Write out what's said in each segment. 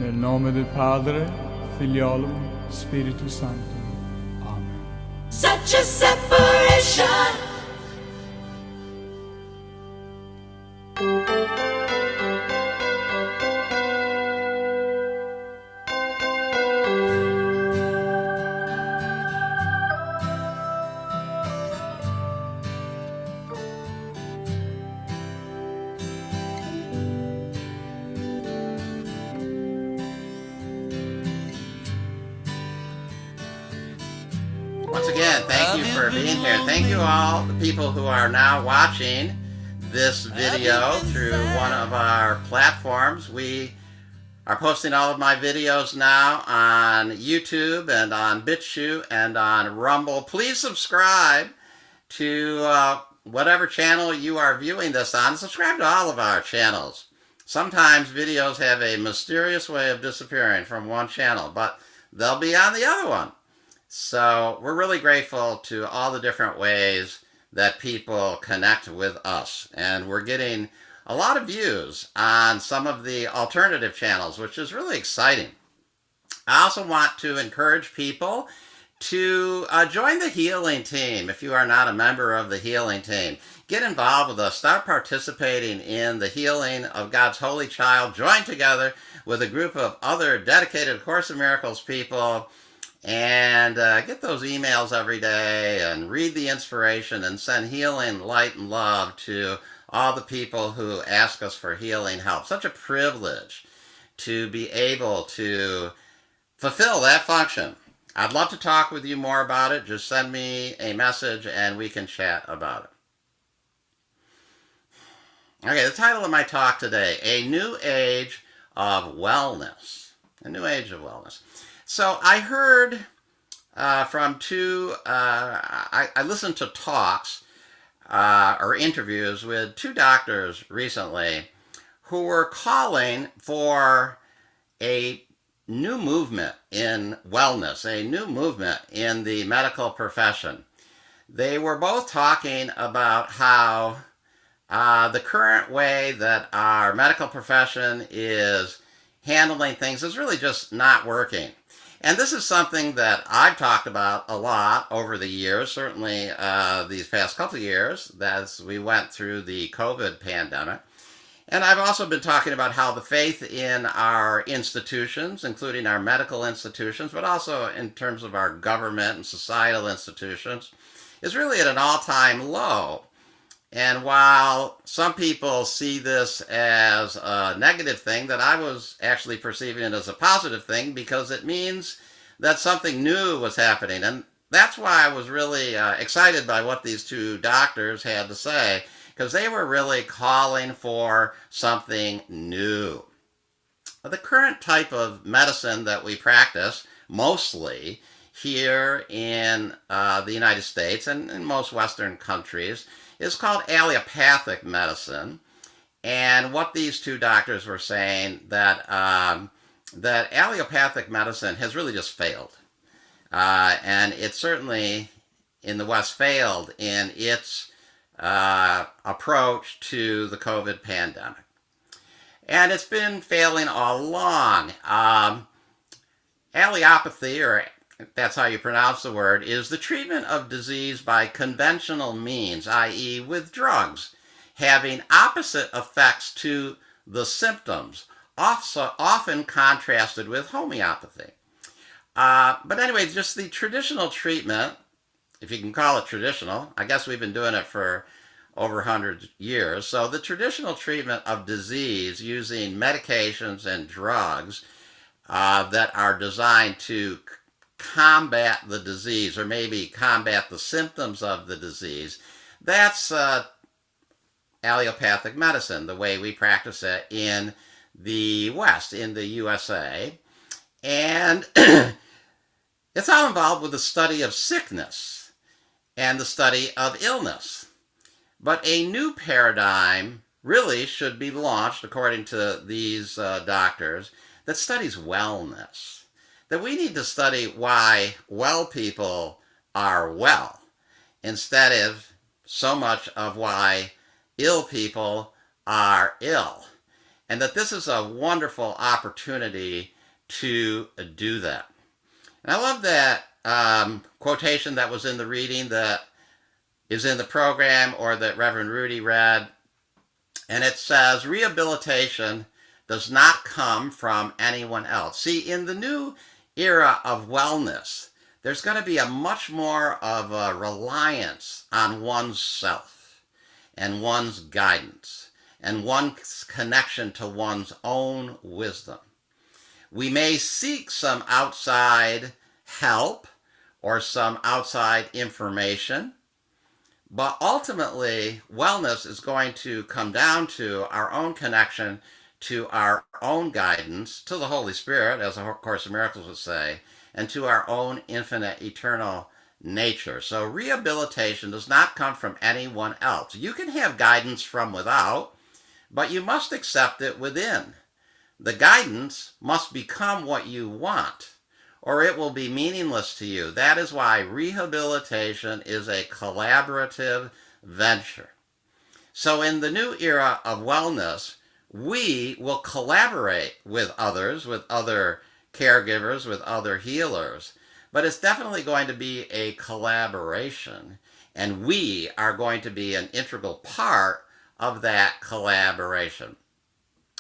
Nel nome del Padre, Figliolo, Spirito Santo. Amen. Such a separation. Once again, thank you for being here. Thank you all, the people who are now watching this video through one of our platforms. We are posting all of my videos now on YouTube and on BitChute and on Rumble. Please subscribe to whatever channel you are viewing this on. Subscribe to all of our channels. Sometimes videos have a mysterious way of disappearing from one channel, but they'll be on the other one. So we're really grateful to all the different ways that people connect with us. And we're getting a lot of views on some of the alternative channels, which is really exciting. I also want to encourage people to join the healing team. If you are not a member of the healing team, get involved with us. Start participating in the healing of God's holy child. Join together with a group of other dedicated Course in Miracles people and get those emails every day and read the inspiration and send healing, light, and love to all the people who ask us for healing help. Such a privilege to be able to fulfill that function. I'd love to talk with you more about it. Just send me a message and we can chat about it. Okay, the title of my talk today, A New Age of Wellness. A New Age of Wellness. So I heard from two, I listened to talks or interviews with two doctors recently who were calling for a new movement in wellness, a new movement in the medical profession. They were both talking about how the current way that our medical profession is handling things is really just not working. And this is something that I've talked about a lot over the years, certainly these past couple of years, as we went through the COVID pandemic. And I've also been talking about how the faith in our institutions, including our medical institutions, but also in terms of our government and societal institutions, is really at an all-time low. And while some people see this as a negative thing, that I was actually perceiving it as a positive thing because it means that something new was happening. And that's why I was really excited by what these two doctors had to say, because they were really calling for something new. The current type of medicine that we practice, mostly here in the United States and in most Western countries, is called allopathic medicine. And what these two doctors were saying, that that allopathic medicine has really just failed. And it certainly in the West failed in its approach to the COVID pandemic. And it's been failing all along. Allopathy, or if that's how you pronounce the word, is the treatment of disease by conventional means, i.e. with drugs, having opposite effects to the symptoms, often contrasted with homeopathy. But anyway, just the traditional treatment, if you can call it traditional, I guess we've been doing it for over 100 years. So the traditional treatment of disease using medications and drugs that are designed to combat the disease, or maybe combat the symptoms of the disease, that's allopathic medicine, the way we practice it in the West, in the USA. And it's all involved with the study of sickness and the study of illness. But a new paradigm really should be launched, according to these doctors, that studies wellness. That we need to study why well people are well, instead of so much of why ill people are ill. and that this is a wonderful opportunity to do that. And I love that quotation that was in the reading that is in the program, or that Reverend Rudy read. And it says, rehabilitation does not come from anyone else. See, in the new era of wellness, there's going to be a much more of a reliance on one's self and one's guidance and one's connection to one's own wisdom. We may seek some outside help or some outside information, but ultimately, wellness is going to come down to our own connection to our own guidance, to the Holy Spirit, as the Course in Miracles would say, and to our own infinite, eternal nature. So rehabilitation does not come from anyone else. You can have guidance from without, but you must accept it within. The guidance must become what you want, or it will be meaningless to you. That is why rehabilitation is a collaborative venture. So in the new era of wellness, we will collaborate with others, with other caregivers, with other healers, but it's definitely going to be a collaboration, and we are going to be an integral part of that collaboration.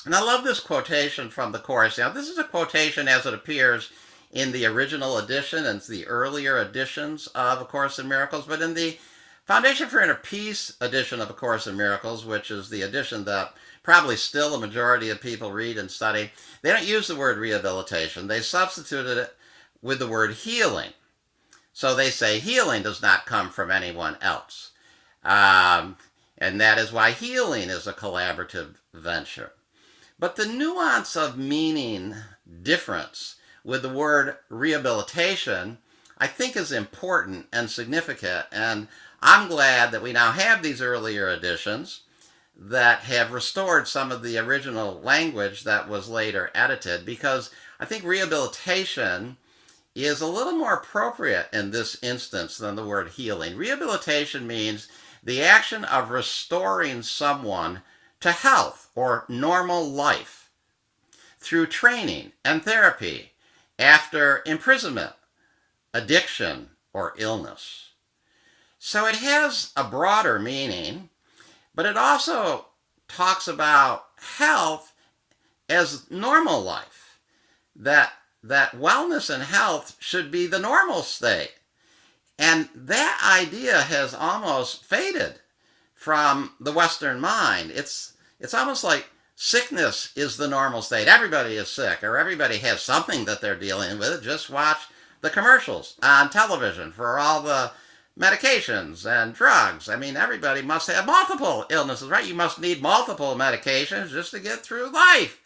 And I love this quotation from the Course. Now, this is a quotation as it appears in the original edition and the earlier editions of A Course in Miracles, but in the Foundation for Inner Peace edition of A Course in Miracles, which is the edition that probably still a majority of people read and study, they don't use the word rehabilitation. They substituted it with the word healing. So they say healing does not come from anyone else. And that is why healing is a collaborative venture. But the nuance of meaning difference with the word rehabilitation, I think, is important and significant. And I'm glad that we now have these earlier editions that have restored some of the original language that was later edited, because I think rehabilitation is a little more appropriate in this instance than the word healing. Rehabilitation means the action of restoring someone to health or normal life through training and therapy after imprisonment, addiction, or illness. So it has a broader meaning, but it also talks about health as normal life, that wellness and health should be the normal state. And that idea has almost faded from the Western mind. It's almost like sickness is the normal state. Everybody is sick, or everybody has something that they're dealing with. Just watch the commercials on television for all the medications and drugs. I mean, everybody must have multiple illnesses, right? You must need multiple medications just to get through life.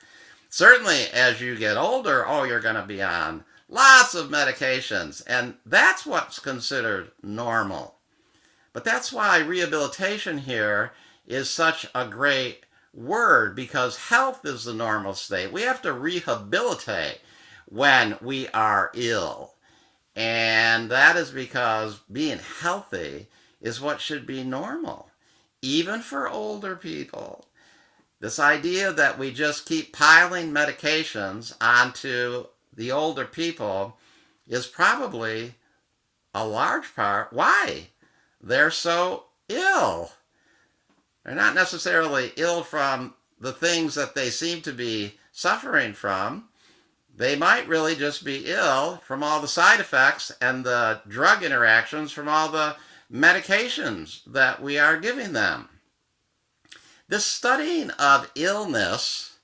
Certainly, as you get older, you're going to be on lots of medications, and that's what's considered normal. But that's why rehabilitation here is such a great word, because health is the normal state. We have to rehabilitate when we are ill. And that is because being healthy is what should be normal, even for older people. This idea that we just keep piling medications onto the older people is probably a large part why they're so ill. They're not necessarily ill from the things that they seem to be suffering from. They might really just be ill from all the side effects and the drug interactions from all the medications that we are giving them. This studying of illness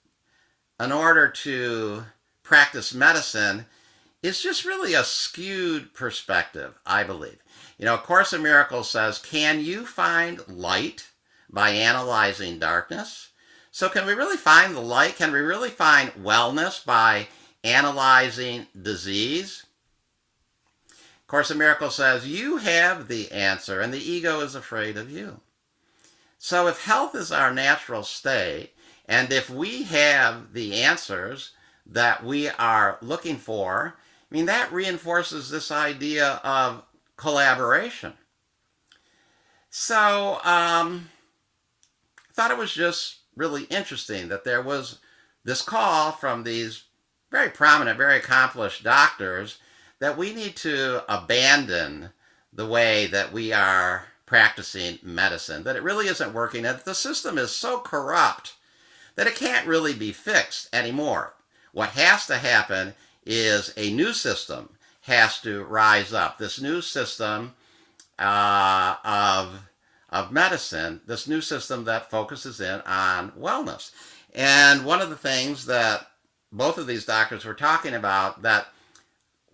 in order to practice medicine is just really a skewed perspective, I believe. You know, A Course in Miracles says, can you find light by analyzing darkness? So can we really find the light? Can we really find wellness by analyzing disease? Course in Miracles says, you have the answer, and the ego is afraid of you. So if health is our natural state, and if we have the answers that we are looking for, I mean, that reinforces this idea of collaboration. So I thought it was just really interesting that there was this call from these very prominent, very accomplished doctors that we need to abandon the way that we are practicing medicine, that it really isn't working, that the system is so corrupt that it can't really be fixed anymore. What has to happen is a new system has to rise up. This new system of medicine, this new system that focuses in on wellness. And one of the things that both of these doctors were talking about, that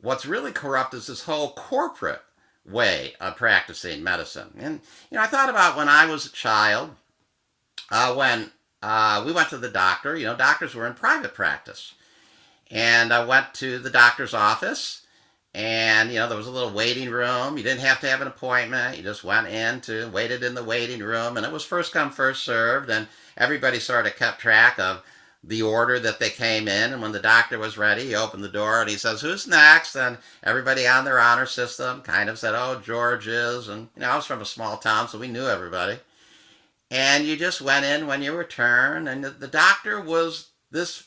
what's really corrupt is this whole corporate way of practicing medicine. And, I thought about when I was a child, when we went to the doctor. Doctors were in private practice. And I went to the doctor's office, and, there was a little waiting room. You didn't have to have an appointment. You just went in waited in the waiting room, and it was first come, first served, and everybody sort of kept track of the order that they came in, and when the doctor was ready, he opened the door, and he says, "Who's next?" And everybody on their honor system kind of said, "Oh, George is," and, I was from a small town, so we knew everybody. And you just went in when you returned, and the doctor was this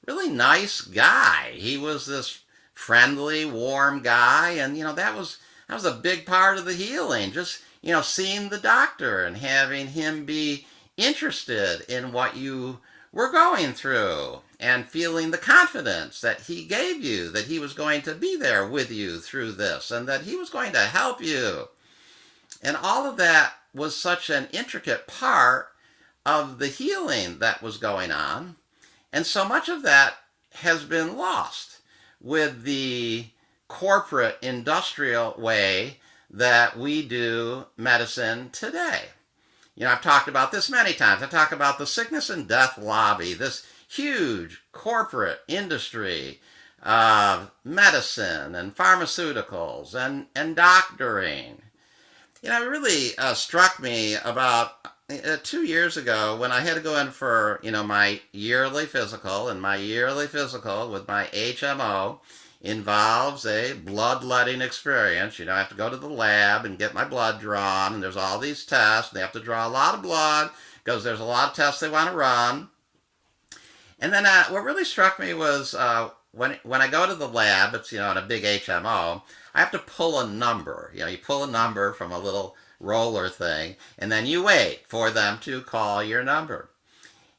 really nice guy. He was this friendly, warm guy, and that was a big part of the healing. Just seeing the doctor and having him be interested in what you were going through, and feeling the confidence that he gave you, that he was going to be there with you through this, and that he was going to help you. And all of that was such an intricate part of the healing that was going on. And so much of that has been lost with the corporate industrial way that we do medicine today. I've talked about this many times. I talk about the sickness and death lobby, this huge corporate industry of medicine and pharmaceuticals and doctoring. It really struck me about 2 years ago when I had to go in for, my yearly physical, and my yearly physical with my HMO involves a bloodletting experience. I have to go to the lab and get my blood drawn, and there's all these tests. They have to draw a lot of blood because there's a lot of tests they want to run. And then what really struck me was when I go to the lab, it's, in a big HMO, I have to pull a number. You pull a number from a little roller thing, and then you wait for them to call your number.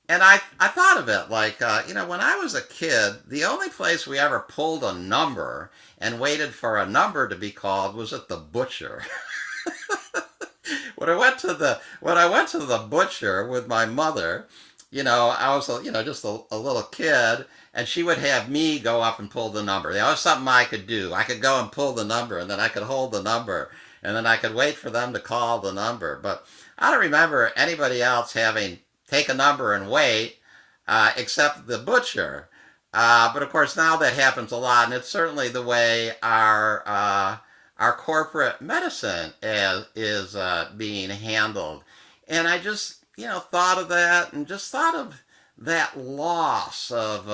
And I thought of it like, when I was a kid, the only place we ever pulled a number and waited for a number to be called was at the butcher. When I went to the butcher with my mother, I was, just a little kid, and she would have me go up and pull the number. That was something I could do. I could go and pull the number, and then I could hold the number, and then I could wait for them to call the number. But I don't remember anybody else having take a number and wait, except the butcher. But of course now that happens a lot, and it's certainly the way our corporate medicine is being handled. And I just thought of that, and just thought of that loss of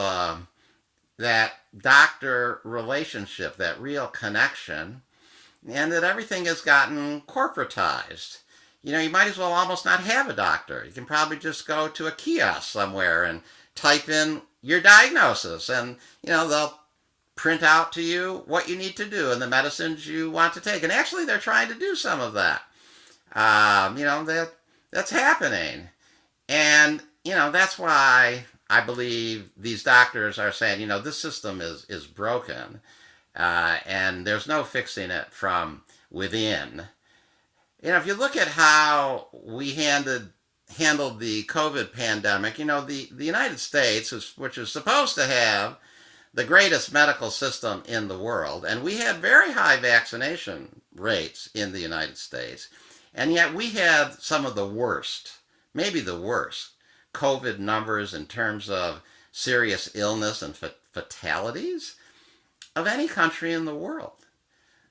that doctor relationship, that real connection, and that everything has gotten corporatized. You might as well almost not have a doctor. You can probably just go to a kiosk somewhere and type in your diagnosis, and they'll print out to you what you need to do and the medicines you want to take. And actually they're trying to do some of that. That's happening. And that's why I believe these doctors are saying, this system is broken, and there's no fixing it from within. If you look at how we handled the COVID pandemic, the United States, which is supposed to have the greatest medical system in the world, and we had very high vaccination rates in the United States, and yet we had some of the worst, maybe the worst, COVID numbers in terms of serious illness and fatalities of any country in the world.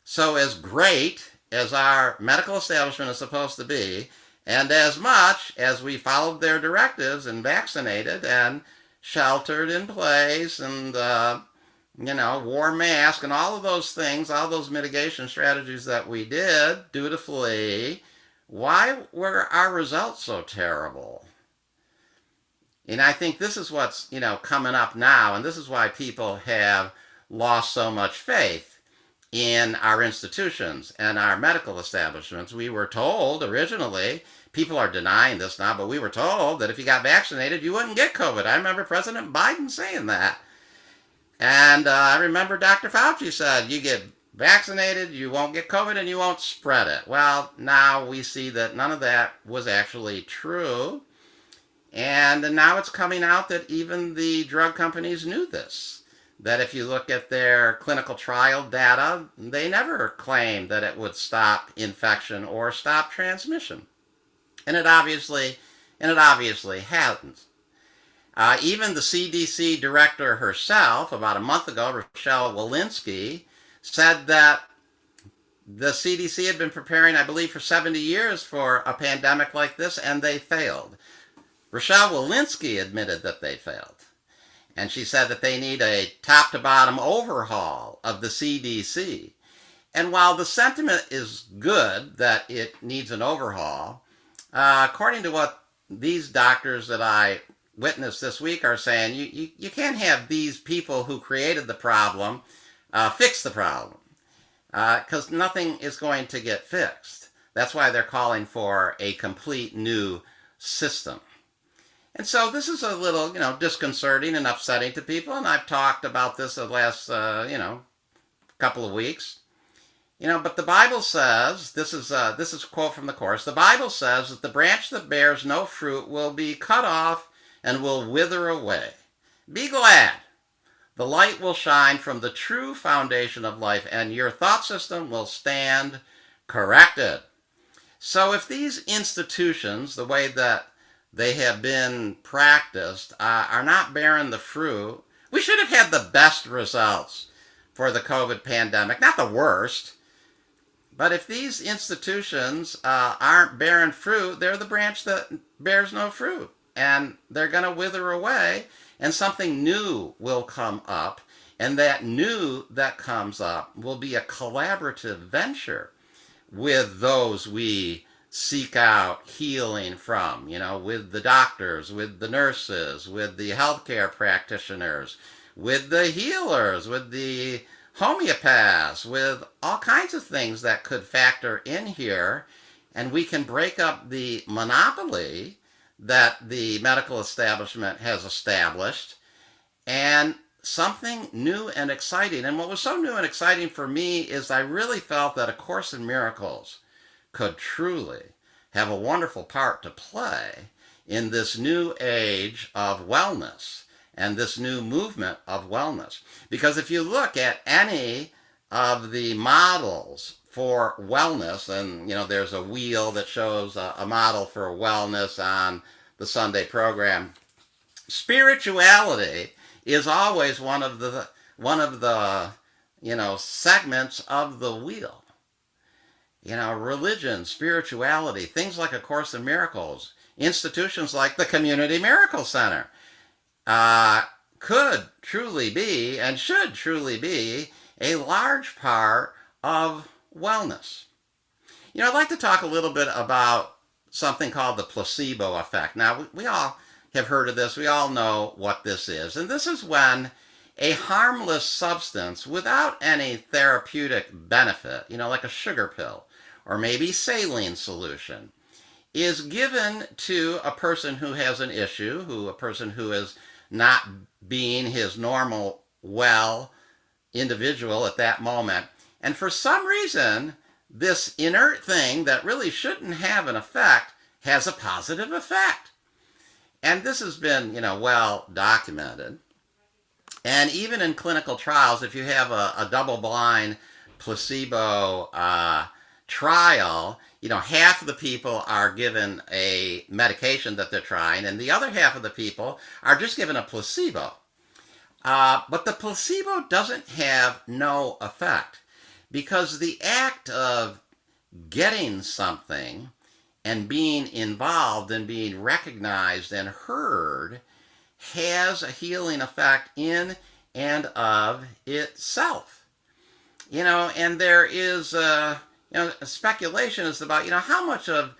So as great as our medical establishment is supposed to be, and as much as we followed their directives and vaccinated and sheltered in place and, wore masks and all of those things, all those mitigation strategies that we did dutifully, why were our results so terrible? And I think this is what's, coming up now, and this is why people have lost so much faith in our institutions and our medical establishments. We were told originally, people are denying this now, but we were told that if you got vaccinated, you wouldn't get COVID. I remember President Biden saying that. And I remember Dr. Fauci said, you get vaccinated, you won't get COVID, and you won't spread it. Well, now we see that none of that was actually true. And now it's coming out that even the drug companies knew this. That if you look at their clinical trial data, they never claimed that it would stop infection or stop transmission. And it obviously hasn't. Even the CDC director herself, about a month ago, Rochelle Walensky, said that the CDC had been preparing, I believe, for 70 years for a pandemic like this, and they failed. Rochelle Walensky admitted that they failed. And she said that they need a top-to-bottom overhaul of the CDC. And while the sentiment is good that it needs an overhaul, according to what these doctors that I witnessed this week are saying, you can't have these people who created the problem fix the problem, because nothing is going to get fixed. That's why they're calling for a complete new system. And so this is a little, disconcerting and upsetting to people, and I've talked about this the last, couple of weeks. But the Bible says, this is a quote from the Course, the Bible says that the branch that bears no fruit will be cut off and will wither away. Be glad. The light will shine from the true foundation of life, and your thought system will stand corrected. So if these institutions, the way that they have been practiced, are not bearing the fruit, we should have had the best results for the COVID pandemic, not the worst. But if these institutions aren't bearing fruit, they're the branch that bears no fruit. And they're going to wither away, and something new will come up. And that new that comes up will be a collaborative venture with those we seek out healing from, with the doctors, with the nurses, with the healthcare practitioners, with the healers, with the homeopaths, with all kinds of things that could factor in here. And we can break up the monopoly that the medical establishment has established, and something new and exciting. And what was so new and exciting for me is I really felt that A Course in Miracles could truly have a wonderful part to play in this new age of wellness and this new movement of wellness. Because if you look at any of the models for wellness, and there's a wheel that shows a model for wellness on the Sunday program, spirituality is always one of the segments of the wheel. Religion, spirituality, things like A Course in Miracles, institutions like the Community Miracle Center could truly be and should truly be a large part of wellness. I'd like to talk a little bit about something called the placebo effect. Now, we all have heard of this. We all know what this is. And this is when a harmless substance without any therapeutic benefit, like a sugar pill or maybe saline solution, is given to a person who has an issue, a person who is not being his normal, well individual at that moment. And for some reason, this inert thing that really shouldn't have an effect has a positive effect. And this has been, well documented. And even in clinical trials, if you have a double-blind placebo trial, half of the people are given a medication that they're trying, and the other half of the people are just given a placebo. But the placebo doesn't have no effect, because the act of getting something and being involved and being recognized and heard has a healing effect in and of itself. And there is speculation is about, how much of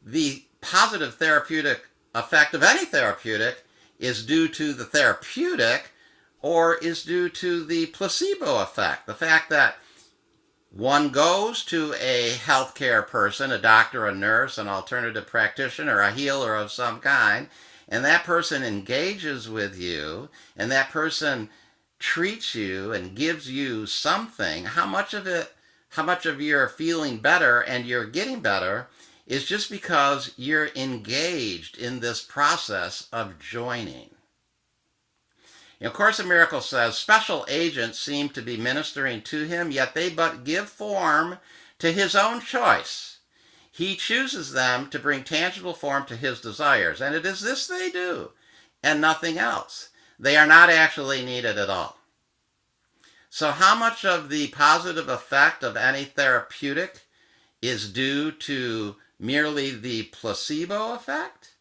the positive therapeutic effect of any therapeutic is due to the therapeutic or is due to the placebo effect. The fact that one goes to a healthcare person, a doctor, a nurse, an alternative practitioner, a healer of some kind, and that person engages with you, and that person treats you and gives you something. How much of your feeling better and you're getting better is just because you're engaged in this process of joining. A Course in Miracles says, special agents seem to be ministering to him, yet they but give form to his own choice. He chooses them to bring tangible form to his desires, and it is this they do, and nothing else. They are not actually needed at all. So how much of the positive effect of any therapeutic is due to merely the placebo effect?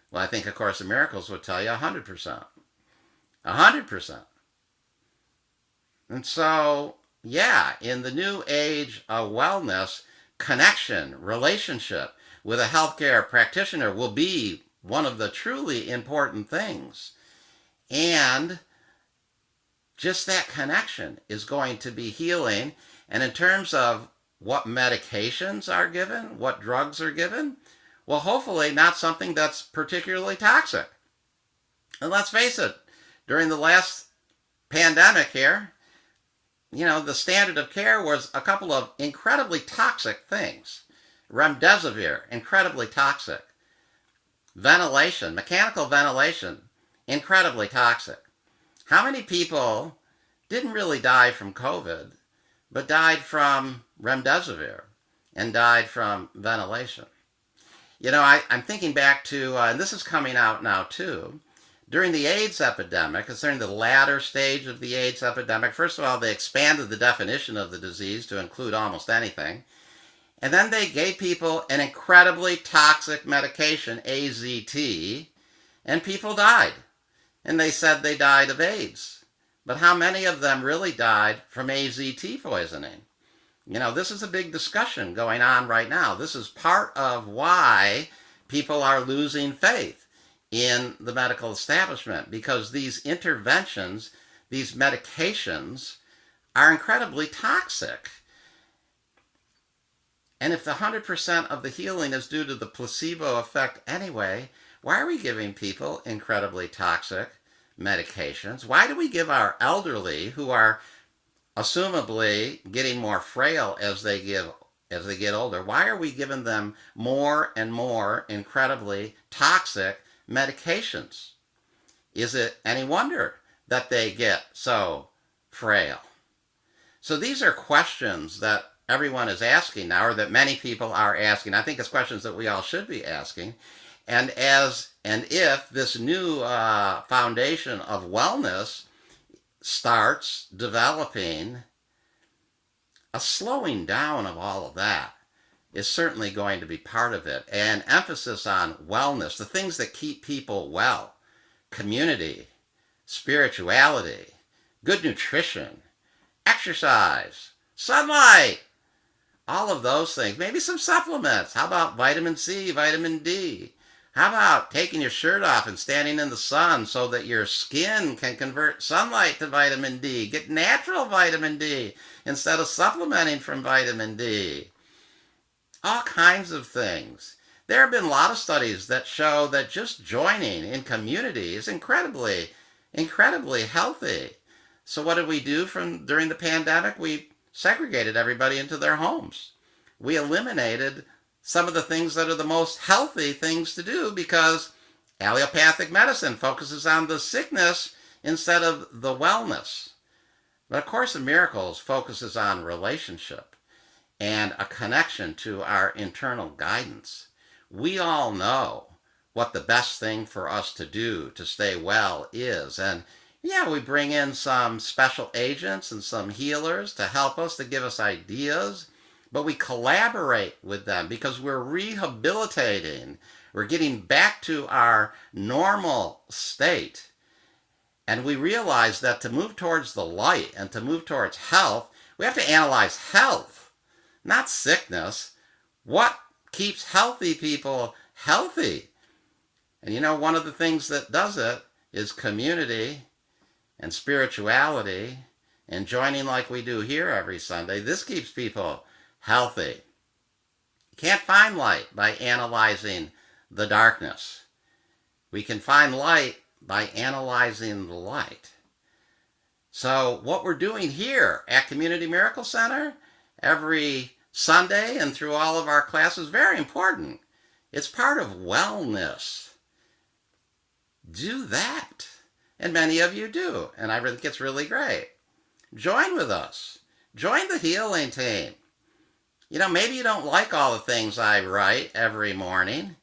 Well, I think A Course in Miracles would tell you 100%. 100%. And so, yeah, in the new age of wellness, connection, relationship with a healthcare practitioner will be one of the truly important things. And just that connection is going to be healing. And in terms of what medications are given, what drugs are given, well, hopefully not something that's particularly toxic. And let's face it, during the last pandemic here, the standard of care was a couple of incredibly toxic things. Remdesivir, incredibly toxic. Ventilation, mechanical ventilation, incredibly toxic. How many people didn't really die from COVID, but died from remdesivir and died from ventilation? I'm thinking back to, and this is coming out now too, during the AIDS epidemic, during the latter stage of the AIDS epidemic, first of all, they expanded the definition of the disease to include almost anything. And then they gave people an incredibly toxic medication, AZT, and people died. And they said they died of AIDS. But how many of them really died from AZT poisoning? This is a big discussion going on right now. This is part of why people are losing faith in the medical establishment, because these interventions, these medications, are incredibly toxic. And if the 100% of the healing is due to the placebo effect anyway, why are we giving people incredibly toxic medications? Why do we give our elderly, who are assumably getting more frail as they get older, why are we giving them more and more incredibly toxic medications? Is it any wonder that they get so frail? So these are questions that everyone is asking now, or that many people are asking. I think it's questions that we all should be asking. And if this new foundation of wellness starts developing, a slowing down of all of that is certainly going to be part of it. And emphasis on wellness, the things that keep people well, community, spirituality, good nutrition, exercise, sunlight, all of those things. Maybe some supplements. How about vitamin C, vitamin D? How about taking your shirt off and standing in the sun so that your skin can convert sunlight to vitamin D? Get natural vitamin D instead of supplementing from vitamin D. All kinds of things. There have been a lot of studies that show that just joining in community is incredibly, incredibly healthy. So what did we do during the pandemic? We segregated everybody into their homes. We eliminated some of the things that are the most healthy things to do, because allopathic medicine focuses on the sickness instead of the wellness. But A Course in Miracles focuses on relationship and a connection to our internal guidance. We all know what the best thing for us to do to stay well is. And yeah, we bring in some special agents and some healers to help us, to give us ideas, but we collaborate with them because we're rehabilitating. We're getting back to our normal state. And we realize that to move towards the light and to move towards health, we have to analyze health, not sickness. What keeps healthy people healthy? And one of the things that does it is community and spirituality and joining like we do here every Sunday. This keeps people healthy. You can't find light by analyzing the darkness. We can find light by analyzing the light. So what we're doing here at Community Miracle Center every Sunday and through all of our classes is very important. It's part of wellness. Do that. And many of you do. And I think it's really great. Join with us. Join the healing team. You know, maybe you don't like all the things I write every morning,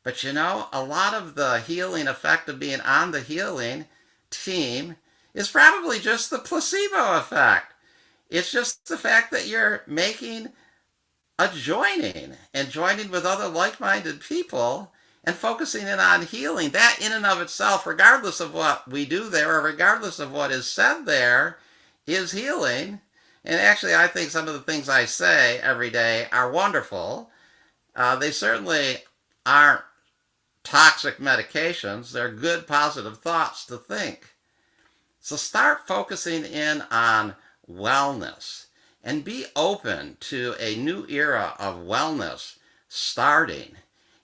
but you know, a lot of the healing effect of being on the healing team is probably just the placebo effect. It's just the fact that you're making a joining and joining with other like-minded people and focusing in on healing. That in and of itself, regardless of what we do there or regardless of what is said there, is healing. And actually, I think some of the things I say every day are wonderful. They certainly aren't toxic medications. They're good, positive thoughts to think. So start focusing in on wellness and be open to a new era of wellness starting.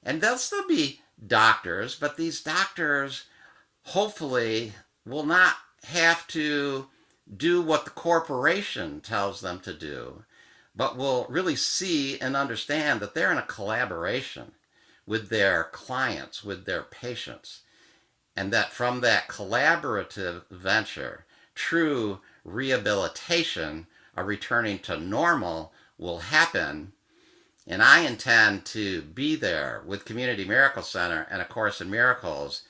And there'll still be doctors, but these doctors hopefully will not have to do what the corporation tells them to do, but will really see and understand that they're in a collaboration with their clients, with their patients, and that from that collaborative venture, true rehabilitation or returning to normal will happen. And I intend to be there with Community Miracle Center and A Course in Miracles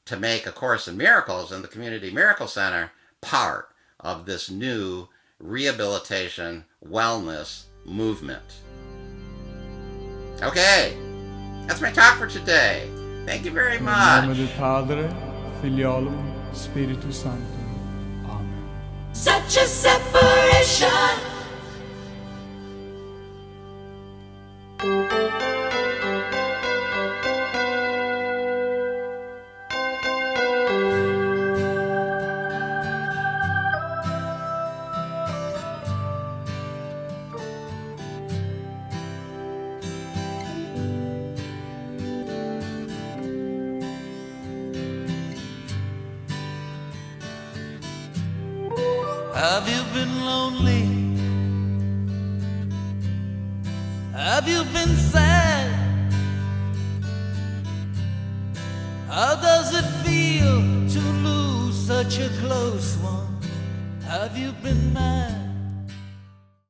to make A Course in Miracles and the Community Miracle Center part of this new rehabilitation wellness movement. Okay, that's my talk for today. Thank you very Nel much. nome del Padre, Figliolum, Spiritus Sanctum. Amen. Such a separation. Have you been lonely? Have you been sad? How does it feel to lose such a close one? Have you been mad?